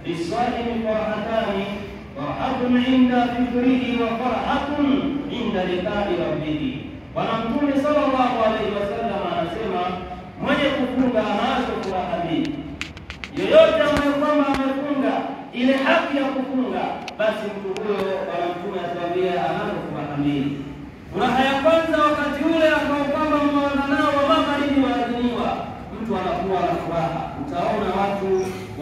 للصائم فرحتان فرحة عند فطره وفرحة عند لقاء ربه. Mtume sallallahu alaihi wasallam anasema mwenye kufunga anazo furaha mbili. Yoyote ambaye kwamba amefunga ile haki ya kufunga, basi mtu huyo Mtume atawambia anazo furaha mbili. Furaha ya kwanza wakati ule ambao kwamba mmeona nao wa magharibi waadhiniwa, mtu anakuwa na furaha. Utaona watu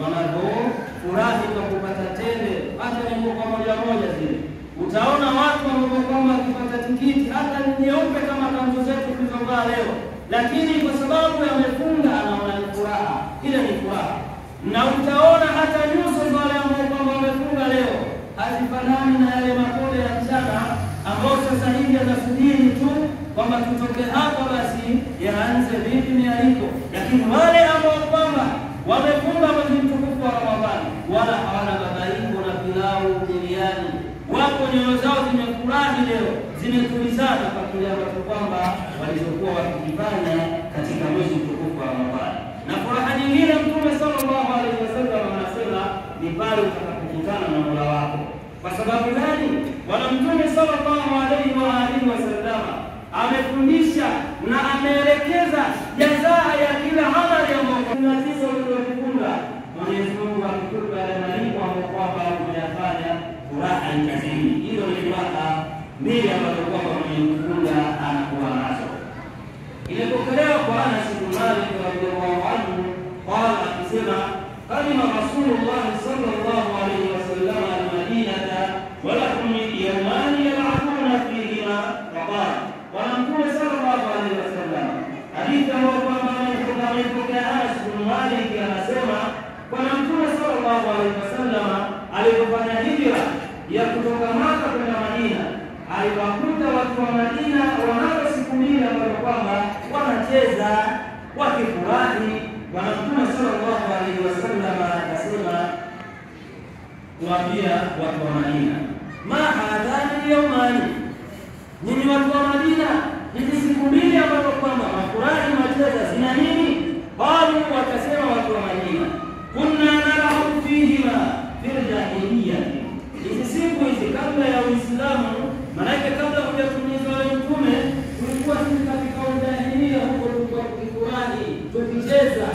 wanapofurahi kwa kupata tende, hata ni kwa moja moja zile. Utaona watu ambao kwamba wakipata tikiti hata ni nyeupe kama kanzu zetu tulizovaa leo, lakini kwa sababu yamefunga anaona ni furaha. Ile ni furaha. Na utaona hata nyuso za wale ambao kwamba wamefunga leo hazifanani na yale makole ya mchana ambao sasa hivi yanasubiri tu kwamba tutoke hapa basi yaanze vipi mialiko. Lakini wale ambao kwamba wamefunga mwezi mtukufu wa Ramadhani wala hawana babaiko na pilau biriani, wapo nyoyo zao zimefurahi leo, zimetulizana kwa kile ambacho kwamba walizokuwa wakifanya katika mwezi mtukufu wa Ramadhani. Na furaha nyingine Mtume sallallahu alaihi wasallam anasema ni pale utakapokutana na Mola wako. Kwa sababu gani? Bwana Mtume sallallahu alaihi wasallam amefundisha na ameelekeza jazaa ya kila amali ambayo tunatizo uliyofunga. Mwenyezi Mungu akupe malipo ambayo kwamba unayafanya, furaha ikazidi. Hiyo ni furaha mbili ambazo kwamba mwenye kufunga anakuwa nazo. Ilipokelewa kwa Anas bin Malik radhiyallahu anhu qala, akisema kalima Rasulullah sallallahu alaihi wasallam al-Madinata wa lahum yawman yal'abuna fihima faqala. Bwana Mtume sallallahu alaihi wasallam hadithi ambayo kwamba amepokea Anas bin Malik anasema Bwana Mtume sallallahu alaihi wasallam alipofanya hijra ya kutoka Makka kwenda Madina, aliwakuta watu wa Madina wanazo siku mbili ambazo kwamba wanacheza wakifurahi. Bwana Mtume sallallahu alaihi wasallam akasema kuambia watu wa Madina, ma hadhani yawmani, nyinyi watu wa Madina, hizi siku mbili ambazo kwamba wafurahi wacheza zina nini? Qalu, wakasema watu wa Madina, kunna nalahu fihima fil jahiliyyah. Hizi siku hizi kabla ya Uislamu, maana kabla hujatumizwa wale mtume, tulikuwa katika ujahiliya huko, tulikuwa tukifurahi tukicheza.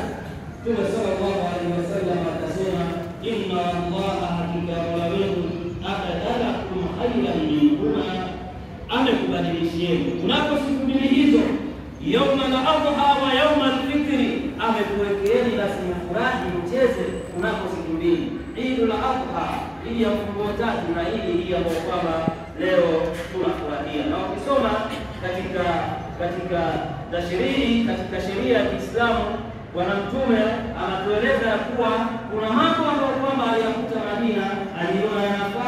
Mtume sallallahu alaihi wasallam akasema, inna Allaha hakika Mola wenu abadalakum khayran minkuma, amekubadilishieni kunako siku mbili hizo, yauma al-adha wa yauma al-fitri, amekuwekeeni basi mfurahi mcheze kunako siku mbili, Eidul Adha hii ya mfungo tatu na hii ambayo kwamba leo tunafurahia. Na ukisoma katika sheria ya Kiislamu, Bwana Mtume anatueleza kuwa kuna mambo ambayo kwamba aliyakuta Madina, aliona yanafaa